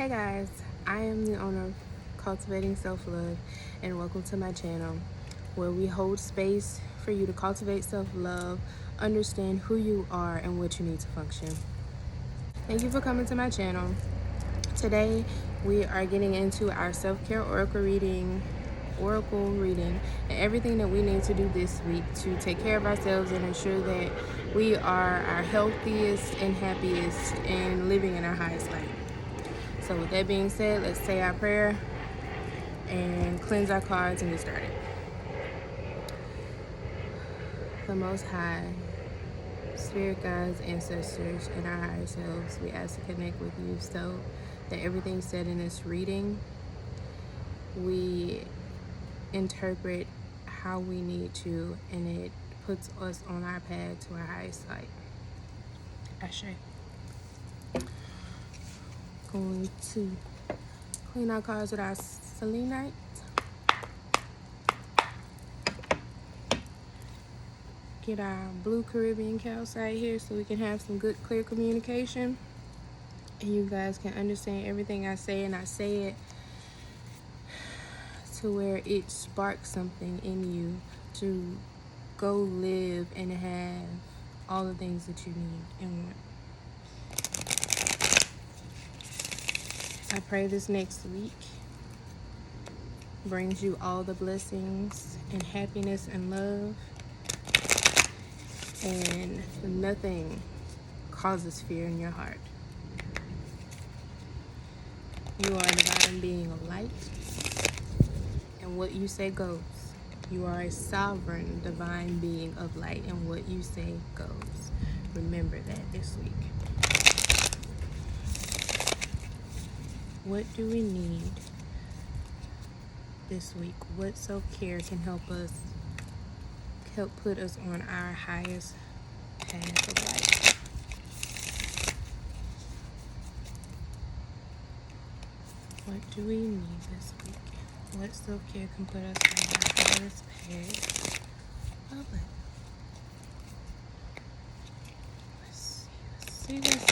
Hey guys, I am the owner of Cultivating Self-Love, and welcome to my channel where we hold space for you to cultivate self-love, understand who you are and what you need to function. Thank you for coming to my channel. Today we are getting into our self-care oracle reading and everything that we need to do this week to take care of ourselves and ensure that we are our healthiest and happiest and living in our highest light. So with that being said, let's say our prayer and cleanse our cards and get started. The Most High, Spirit guides, ancestors, and our higher selves, we ask to connect with you so that everything said in this reading, we interpret how we need to, and it puts us on our path to our highest light. Ashe. Going to clean our cards with our selenite. Get our blue Caribbean calcite here so we can have some good, clear communication. And you guys can understand everything I say, and I say it to where it sparks something in you to go live and have all the things that you need and want. I pray this next week brings you all the blessings and happiness and love, and nothing causes fear in your heart. You are a divine being of light, and what you say goes. You are a sovereign divine being of light, and what you say goes. Remember that this week. What do we need this week? What self-care can help put us on our highest path of life? What do we need this week? What self-care can put us on our highest path of life? Let's see this.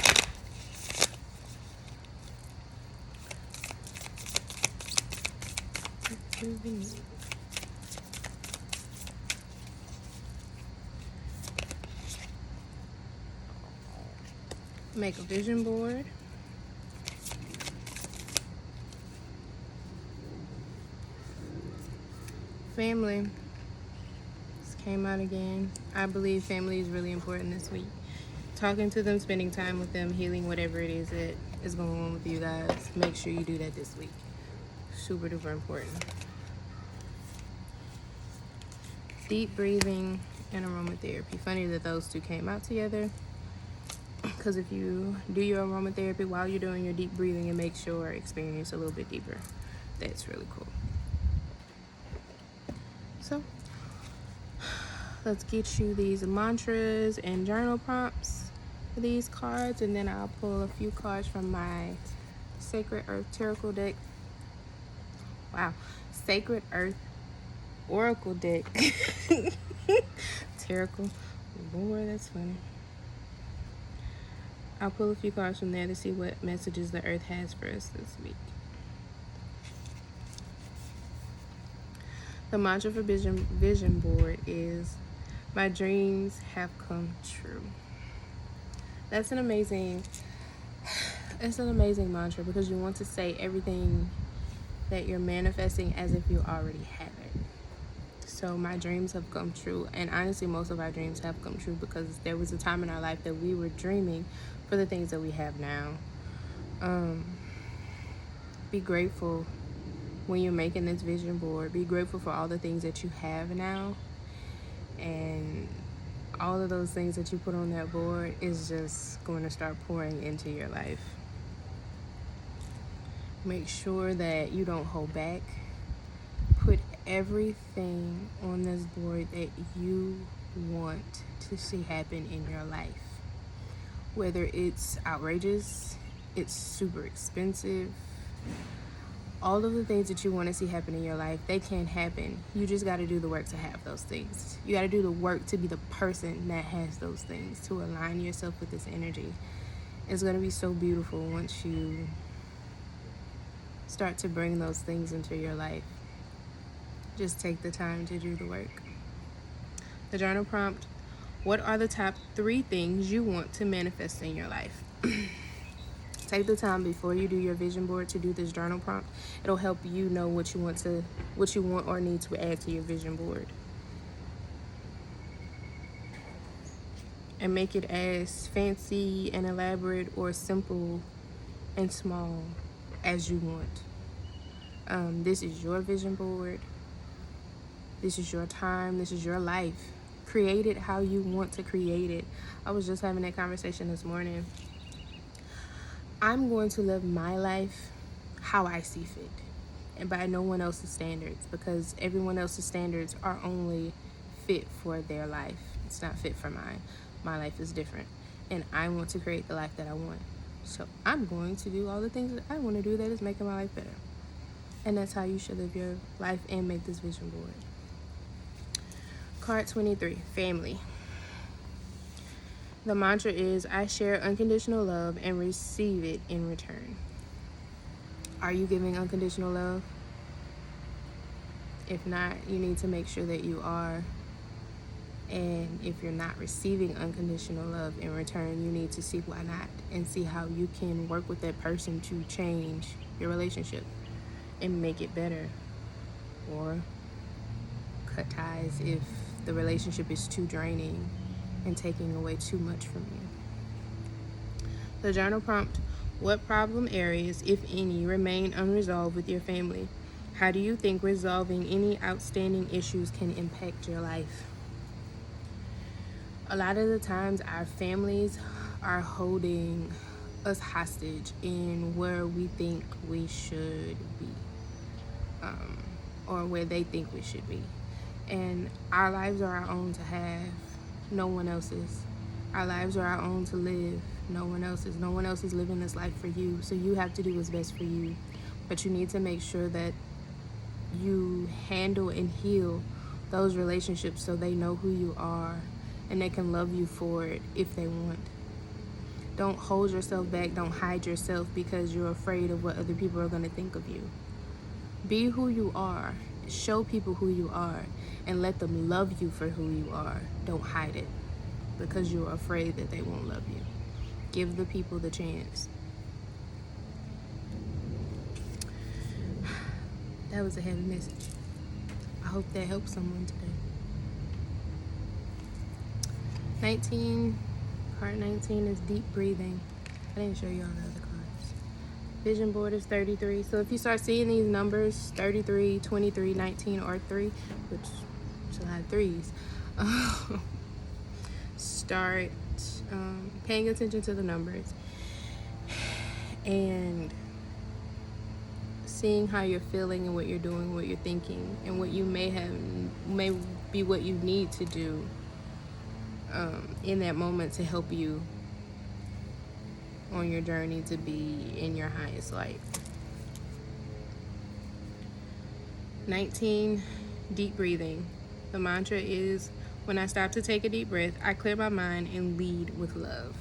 What do we need? Make a vision board. Family. This came out again. I believe family is really important this week. Talking to them, spending time with them, healing whatever it is that is going on with you guys. Make sure you do that this week. Super duper important. Deep breathing and aromatherapy. Funny that those two came out together, because if you do your aromatherapy while you're doing your deep breathing, it makes your experience a little bit deeper. That's really cool. So let's get you these mantras and journal prompts for these cards, and then I'll pull a few cards from my Sacred Earth Tarot deck. Wow, Sacred Earth Oracle deck. Tarot. Lord, that's funny. I'll pull a few cards from there to see what messages the earth has for us this week. The mantra for vision board is, my dreams have come true. It's an amazing mantra, because you want to say everything that you're manifesting as if you already have it. So my dreams have come true, and honestly most of our dreams have come true because there was a time in our life that we were dreaming for the things that we have now. Be grateful when you're making this vision board. Be grateful for all the things that you have now, and all of those things that you put on that board is just going to start pouring into your life. Make sure that you don't hold back. Put everything on this board that you want to see happen in your life. Whether it's outrageous, it's super expensive, all of the things that you want to see happen in your life, they can happen. You just got to do the work to have those things. You got to do the work to be the person that has those things, to align yourself with this energy. It's going to be so beautiful once you start to bring those things into your life. Just take the time to do the work. The journal prompt: what are the top 3 things you want to manifest in your life? Take the time before you do your vision board to do this journal prompt. It'll help you know what you want or need to add to your vision board. And make it as fancy and elaborate or simple and small as you want. This is your vision board. This is your time. This is your life. Create it how you want to create it. I was just having that conversation this morning. I'm going to live my life how I see fit and by no one else's standards, because everyone else's standards are only fit for their life. It's not fit for mine. My life is different and I want to create the life that I want. So I'm going to do all the things that I want to do that is making my life better. And that's how you should live your life and make this vision board. Card 23, family. The mantra is, I share unconditional love and receive it in return. Are you giving unconditional love? If not, you need to make sure that you are. And if you're not receiving unconditional love in return, you need to see why not and see how you can work with that person to change your relationship and make it better. Or cut ties if the relationship is too draining and taking away too much from you. The journal prompt: what problem areas, if any, remain unresolved with your family? How do you think resolving any outstanding issues can impact your life? A lot of the times our families are holding us hostage in where we think we should be, or where they think we should be. And our lives are our own to have, no one else's. Our lives are our own to live, no one else's. No one else is living this life for you, so you have to do what's best for you. But you need to make sure that you handle and heal those relationships so they know who you are and they can love you for it if they want. Don't hold yourself back. Don't hide yourself because you're afraid of what other people are going to think of you. Be who you are. Show people who you are and let them love you for who you are. Don't hide it because you're afraid that they won't love you. Give the people the chance. That was a heavy message. I hope that helps someone today. Card 19 is deep breathing. I didn't show you all the other cards. Vision board is 33. So if you start seeing these numbers, 33, 23, 19, or 3, which is a lot of threes, start paying attention to the numbers and seeing how you're feeling and what you're doing, what you're thinking, and what you may be what you need to do in that moment to help you on your journey to be in your highest light. 19, deep breathing. The mantra is, when I stop to take a deep breath, I clear my mind and lead with love.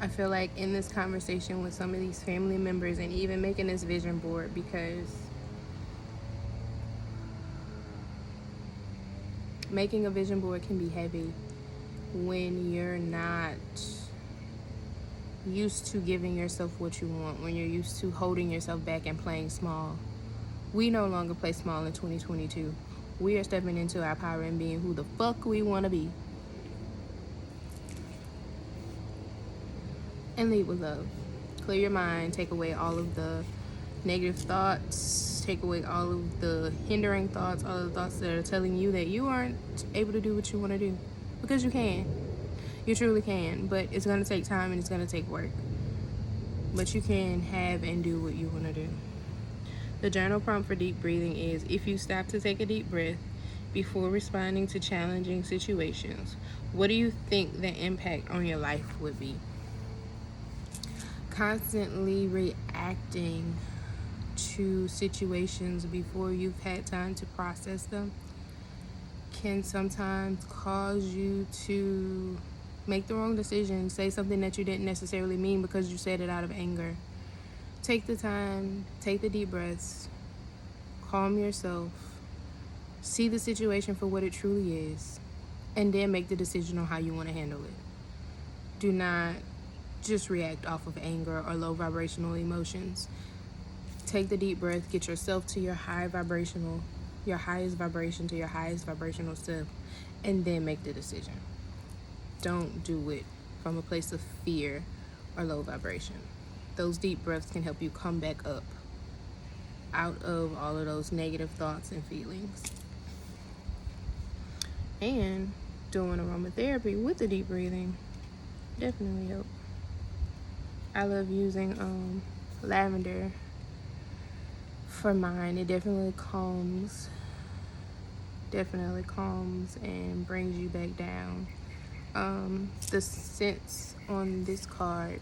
I feel like in this conversation with some of these family members and even making this vision board, because making a vision board can be heavy when you're not used to giving yourself what you want, when you're used to holding yourself back and playing small. We no longer play small in 2022. We are stepping into our power and being who the fuck we want to be. And lead with love. Clear your mind, take away all of the negative thoughts, take away all of the hindering thoughts, all of the thoughts that are telling you that you aren't able to do what you want to do. Because you can. You truly can, but it's going to take time and it's going to take work. But you can have and do what you want to do. The journal prompt for deep breathing is, if you stop to take a deep breath before responding to challenging situations, what do you think the impact on your life would be? Constantly reacting to situations before you've had time to process them can sometimes cause you to make the wrong decision, say something that you didn't necessarily mean because you said it out of anger. Take the time, take the deep breaths, calm yourself, see the situation for what it truly is, and then make the decision on how you want to handle it. Do not just react off of anger or low vibrational emotions. Take the deep breath, get yourself to your highest vibration to your highest vibrational self, and then make the decision. Don't do it from a place of fear or low vibration. Those deep breaths can help you come back up out of all of those negative thoughts and feelings. And doing aromatherapy with the deep breathing definitely help. I love using lavender for mine. It definitely calms and brings you back down. The scents on this card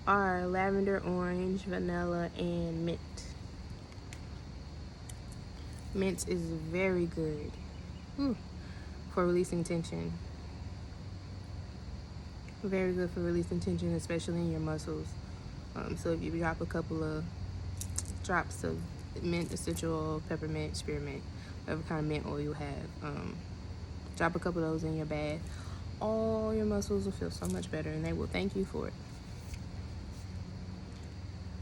are lavender, orange, vanilla, and mint. Mint is very good for releasing tension. Very good for releasing tension, especially in your muscles. So if you drop a couple of drops of mint essential oil, peppermint, spearmint, whatever kind of mint oil you have, drop a couple of those in your bath, all your muscles will feel so much better and they will thank you for it.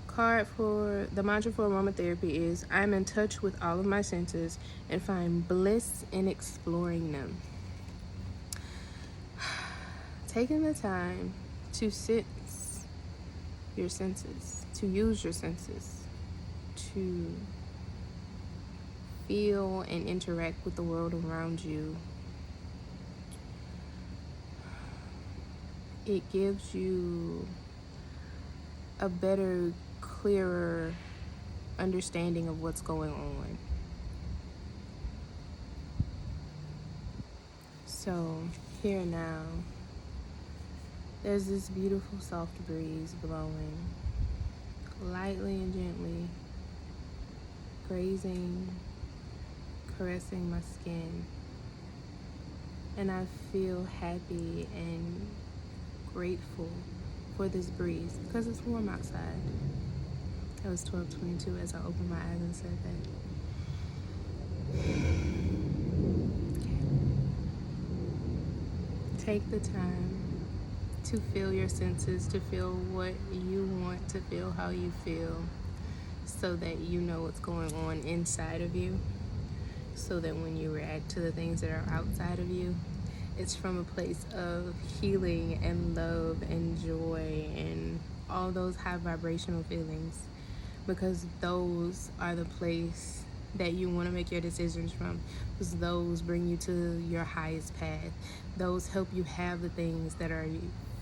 Card for the mantra for aromatherapy is, I'm in touch with all of my senses and find bliss in exploring them. Taking the time to sense your senses, to use your senses, to feel and interact with the world around you, it gives you a better, clearer understanding of what's going on. So here now, there's this beautiful soft breeze blowing lightly and gently, grazing, caressing my skin, and I feel happy and grateful for this breeze because it's warm outside. It was 12:22 as I opened my eyes and said that. Okay. Take the time to feel your senses, to feel what you want to feel, how you feel, so that you know what's going on inside of you, so that when you react to the things that are outside of you, it's from a place of healing and love and joy and all those high vibrational feelings, because those are the place that you want to make your decisions from, because those bring you to your highest path. Those help you have the things that are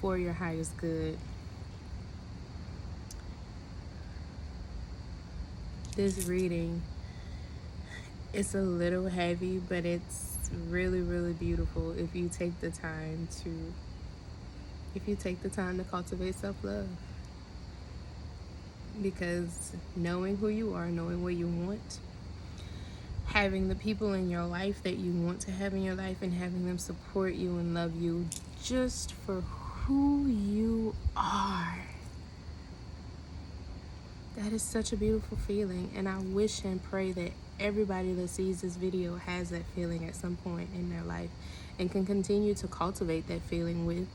for your highest good. This reading, it's a little heavy, but it's really, really beautiful if you take the time to cultivate self-love. Because knowing who you are, knowing what you want, having the people in your life that you want to have in your life, and having them support you and love you just for who you are, that is such a beautiful feeling. And I wish and pray that everybody that sees this video has that feeling at some point in their life and can continue to cultivate that feeling with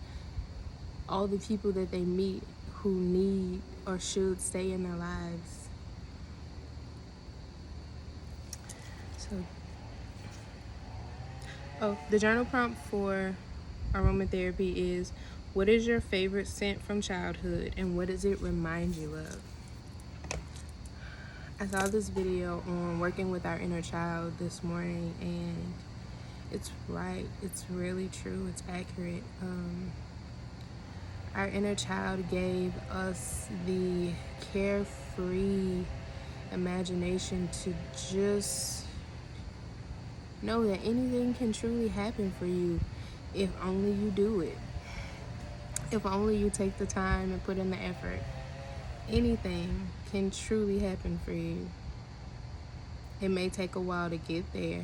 all the people that they meet who need or should stay in their lives. So, the journal prompt for aromatherapy is, what is your favorite scent from childhood and what does it remind you of? I saw this video on working with our inner child this morning, and it's right. It's really true. It's accurate. Our inner child gave us the carefree imagination to just know that anything can truly happen for you if only you do it. If only you take the time and put in the effort. Anything can truly happen for you. It may take a while to get there,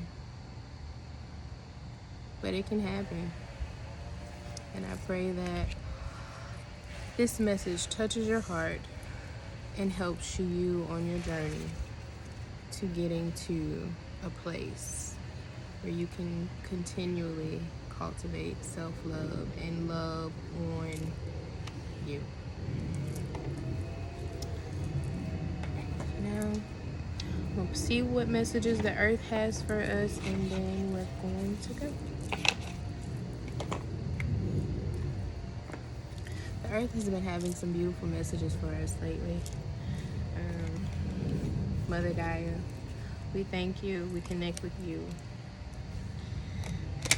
but it can happen. And I pray that this message touches your heart and helps you on your journey to getting to a place where you can continually cultivate self-love and love on you. Now, we'll see what messages the earth has for us, and then we're going to go. The earth has been having some beautiful messages for us lately. Mother Gaia, we thank you, we connect with you.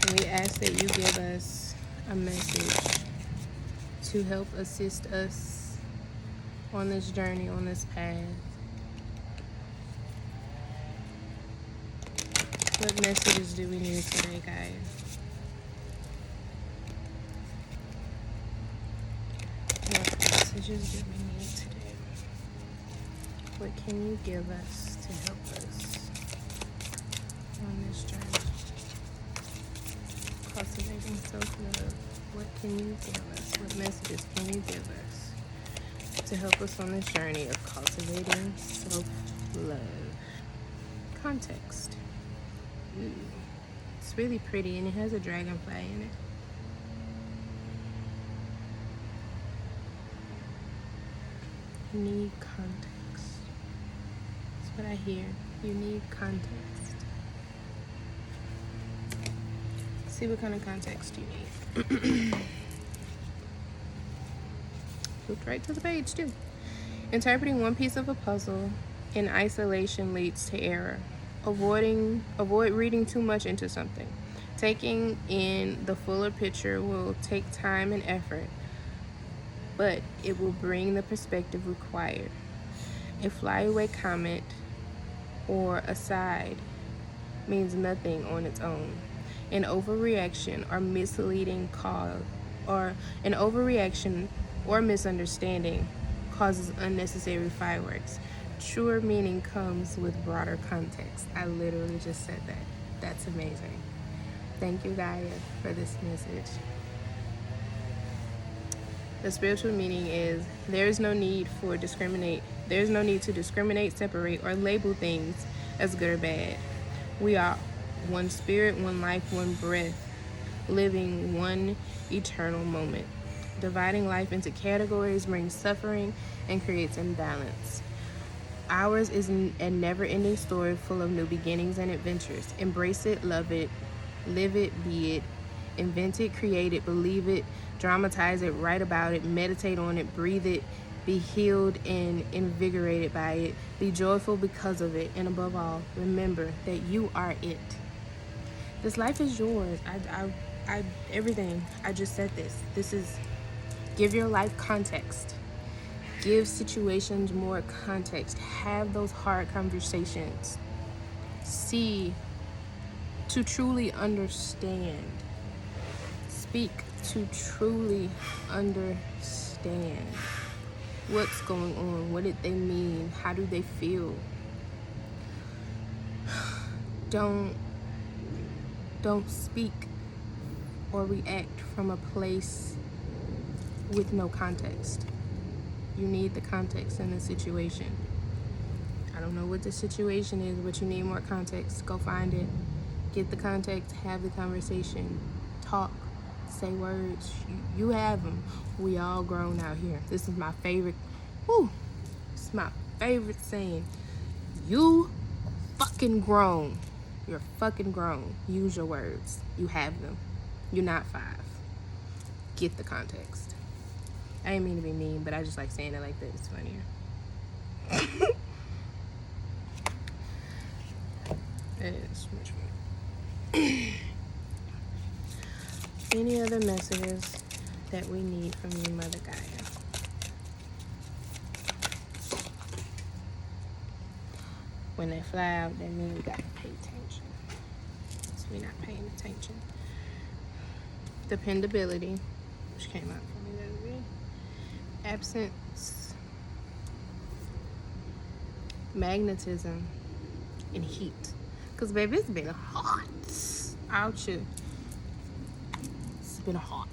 And we ask that you give us a message to help assist us on this journey, on this path. What messages do we need today, Gaia? What messages do we need today? What can you give us to help us on this journey? Cultivating self-love. What can you give us? What messages can you give us to help us on this journey of cultivating self-love? Context. Ooh, it's really pretty and it has a dragonfly in it. You need context. That's what I hear. You need context. See what kind of context you need. Flipped right to the page too. Interpreting one piece of a puzzle in isolation leads to error. Avoid reading too much into something. Taking in the fuller picture will take time and effort, but it will bring the perspective required. A flyaway comment or aside means nothing on its own. An overreaction or misleading cause, or an overreaction or misunderstanding causes unnecessary fireworks. Truer meaning comes with broader context. I literally just said that. That's amazing. Thank you, Gaia, for this message. The spiritual meaning is there's no need to discriminate, separate, or label things as good or bad. We are one spirit, one life, one breath, living one eternal moment. Dividing life into categories brings suffering and creates imbalance. Ours is a never-ending story full of new beginnings and adventures. Embrace it, love it, live it, be it, invent it, create it, believe it, dramatize it, write about it, meditate on it, breathe it, be healed and invigorated by it, be joyful because of it, and above all, remember that you are it. This life is yours. Everything. I just said this. This is, give your life context. Give situations more context. Have those hard conversations. See to truly understand. Speak to truly understand what's going on. What did they mean? How do they feel? Don't speak or react from a place with no context. You need the context in the situation. I don't know what the situation is, but you need more context. Go find it. Get the context. Have the conversation. Talk. Say words. You have them. We all grown out here. This is my favorite. It's my favorite saying. You fucking grown. You're fucking grown. Use your words. You have them. You're not 5. Get the context. I didn't mean to be mean, but I just like saying it like that. It's funnier. It is much more. Any other messages that we need from you, Mother Gaia? When they fly out, that means we gotta pay attention. So we're not paying attention. Dependability, which came out for me the other day. Absence, magnetism, and heat. Because, baby, it's been hot out here. It's been hot.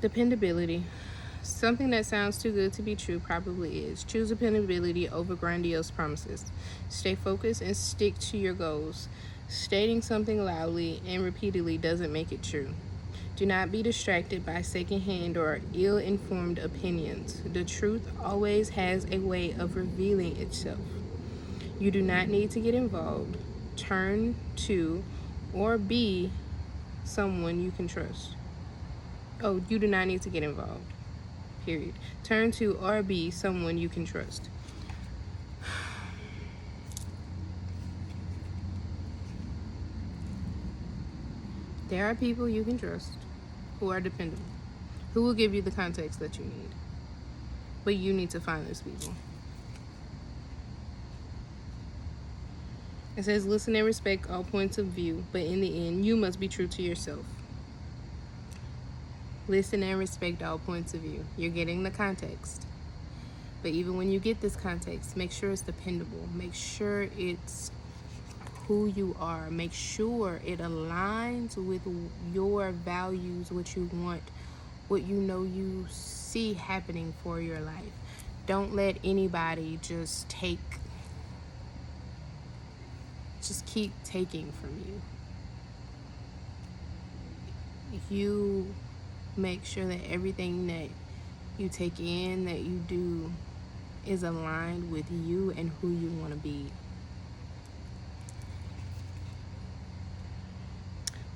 Dependability. Something that sounds too good to be true probably is. Choose dependability over grandiose promises. Stay focused and stick to your goals. Stating something loudly and repeatedly doesn't make it true. Do not be distracted by secondhand or ill informed opinions. The truth always has a way of revealing itself. You do not need to get involved. Turn to or be someone you can trust. Oh, you do not need to get involved. Period. Turn to or be someone you can trust. There are people you can trust who are dependable, who will give you the context that you need. But you need to find those people. It says, listen and respect all points of view, but in the end, you must be true to yourself. Listen and respect all points of view. You're getting the context. But even when you get this context, make sure it's dependable. Make sure it's who you are. Make sure it aligns with your values, what you want, what you know you see happening for your life. Don't let anybody just keep taking from you. You make sure that everything that you take in, that you do, is aligned with you and who you want to be.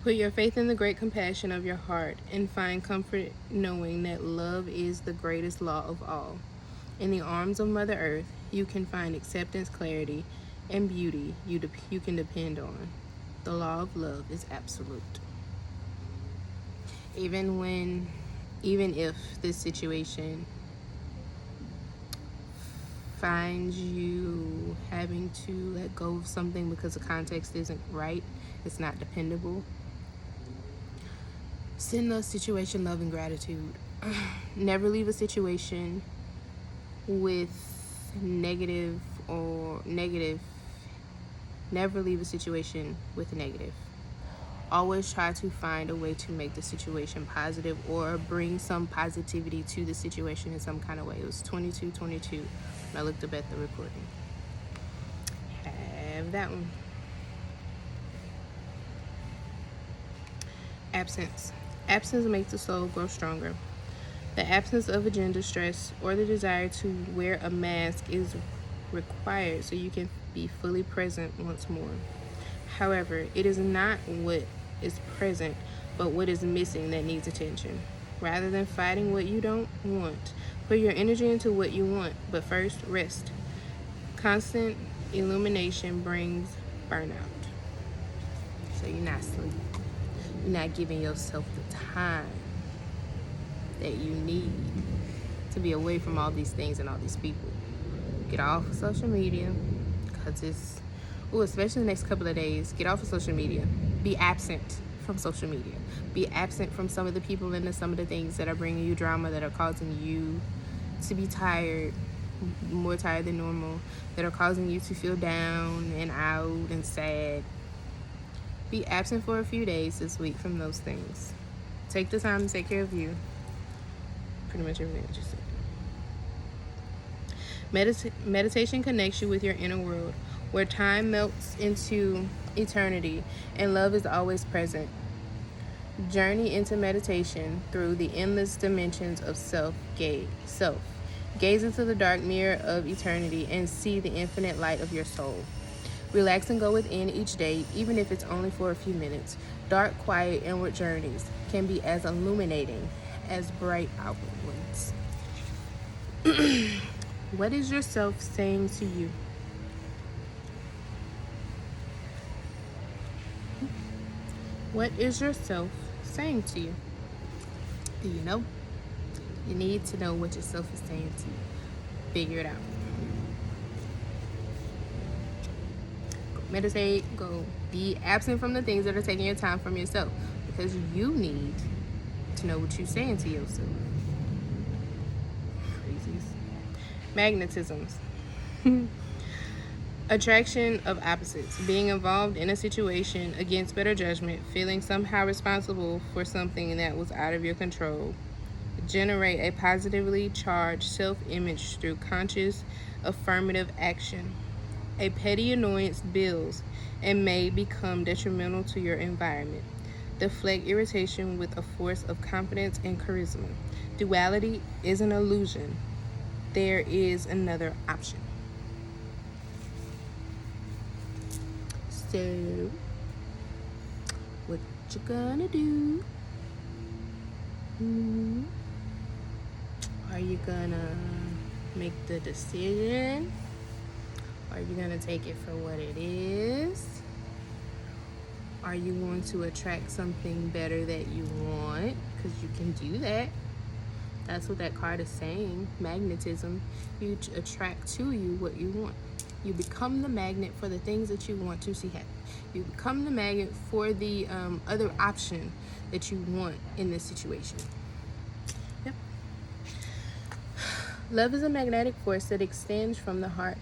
Put your faith in the great compassion of your heart and find comfort knowing that love is the greatest law of all. In the arms of Mother Earth, you can find acceptance, clarity, and beauty you can depend on. The law of love is absolute. Even if this situation finds you having to let go of something because the context isn't right, it's not dependable, send the situation love and gratitude. Never leave a situation with negative. Never leave a situation with a negative. Always try to find a way to make the situation positive or bring some positivity to the situation in some kind of way. It was 22:22 when I looked up at the recording. Have that one. Absence. Absence makes the soul grow stronger. The absence of agenda stress or the desire to wear a mask is required so you can be fully present once more. However, it is not what is present, but what is missing that needs attention. Rather than fighting what you don't want, put your energy into what you want, but first, rest. Constant illumination brings burnout. So you're not sleeping. You're not giving yourself the time that you need to be away from all these things and all these people. Get off of social media, because especially the next couple of days, get off of social media. Be absent from social media. Be absent from some of the people and some of the things that are bringing you drama, that are causing you to be tired, more tired than normal, that are causing you to feel down and out and sad. Be absent for a few days this week from those things. Take the time to take care of you. Pretty much everything I just said. Meditation connects you with your inner world, where time melts into eternity and love is always present. Journey into meditation through the endless dimensions of self. Gaze into the dark mirror of eternity and see the infinite light of your soul. Relax and go within each day, even if it's only for a few minutes. Dark, quiet, inward journeys can be as illuminating as bright outward ones. What is yourself saying to you? What is yourself saying to you? Do you know? You need to know what yourself is saying to you. Figure it out. Go meditate. Go be absent from the things that are taking your time from yourself, because you need to know what you're saying to yourself. Crazies. Magnetisms. Attraction of opposites. Being involved in a situation against better judgment. Feeling somehow responsible for something that was out of your control. generate a positively charged self-image through conscious affirmative action. A petty annoyance builds and may become detrimental to your environment. Deflect irritation with a force of confidence and charisma. Duality is an illusion. There is another option. So, what you gonna do? Are you gonna make the decision? Are you gonna take it for what it is? Are you going to attract something better that you want? Because you can do that. That's what that card is saying. Magnetism. You attract to you what you want. You become the magnet for the things that you want to see happen. You become the magnet for the other option that you want in this situation. Yep. Love is a magnetic force that extends from the heart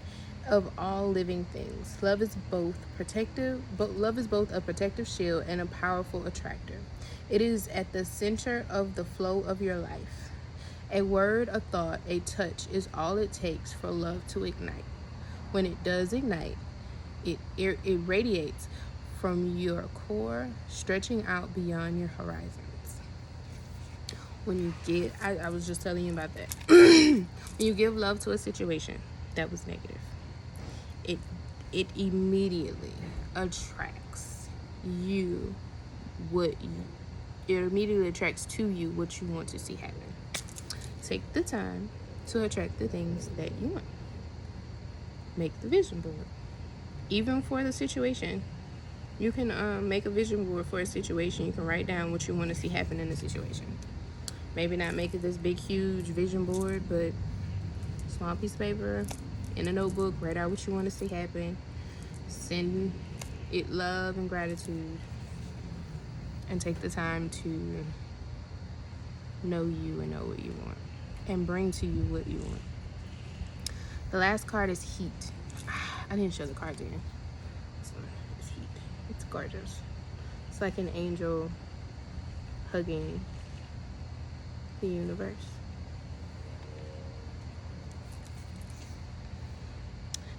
of all living things. Love is both a protective shield and a powerful attractor. It is at the center of the flow of your life. A word, a thought, a touch is all it takes for love to ignite. When it does ignite, it radiates from your core, stretching out beyond your horizons. When you get, I was just telling you about that. When you give love to a situation that was negative, it immediately attracts you it immediately attracts to you what you want to see happen. Take the time to attract the things that you want. Make the vision board. Even for the situation, you can make a vision board for a situation. You can write down what you want to see happen in the situation. Maybe not make it this big, huge vision board, but small piece of paper, in a notebook, write out what you want to see happen. Send it love and gratitude. And take the time to know you and know what you want. And bring to you what you want. The last card is heat. I didn't show the cards again. It's heat. It's gorgeous. It's like an angel hugging the universe.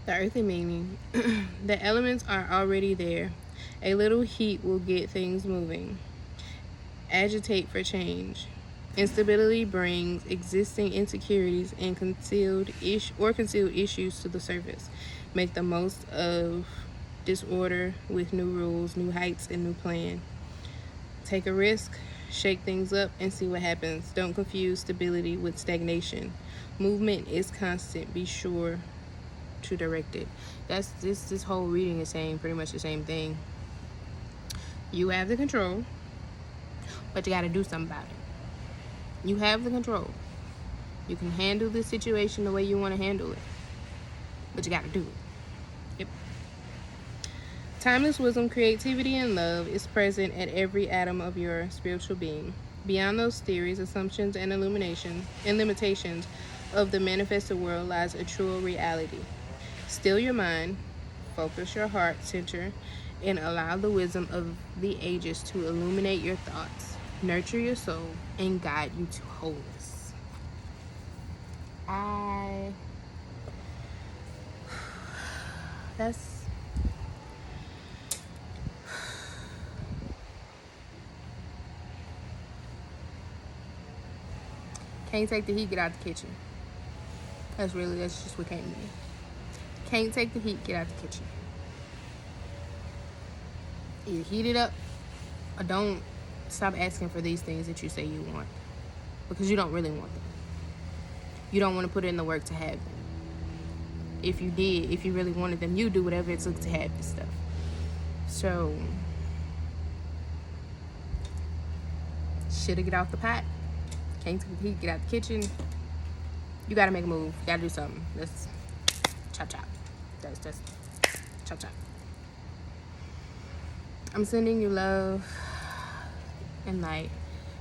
The earthly meaning. The elements are already there. A little heat will get things moving. Agitate for change. Instability brings existing insecurities and concealed issues to the surface. Make the most of disorder with new rules, new heights, and new plan. Take a risk, shake things up, and see what happens. Don't confuse stability with stagnation. Movement is constant. Be sure to direct it. That's this whole reading is saying pretty much the same thing. You have the control, but you got to do something about it. You have the control. You can handle the situation the way you want to handle it, but you got to do it. Yep. Timeless wisdom, creativity, and love is present at every atom of your spiritual being. Beyond those theories, assumptions, and limitations of the manifested world lies a true reality. Still your mind, focus your heart center, and allow the wisdom of the ages to illuminate your thoughts, nurture your soul, and guide you to wholeness. Can't take the heat, get out the kitchen. That's just what came to me. Can't take the heat, get out the kitchen. Either heat it up or don't. Stop asking for these things that you say you want, because you don't really want them. You don't want to put in the work to have them. If you really wanted them, you do whatever it took to have this stuff. So, shit'll get off the pot. Can't take the heat, get out the kitchen. You gotta make a move. You gotta do something. That's chop chop. That's just chop chop. I'm sending you love and light.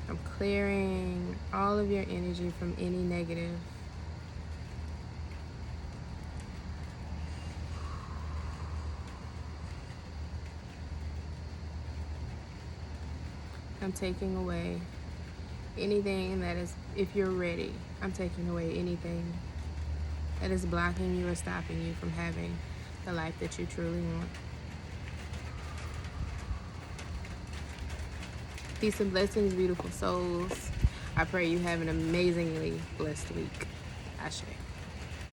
I'm clearing all of your energy from any negative. I'm taking away Anything that is, if you're ready, I'm taking away anything that is blocking you or stopping you from having the life that you truly want. Peace and blessings, beautiful souls. I pray you have an amazingly blessed week. Ashe.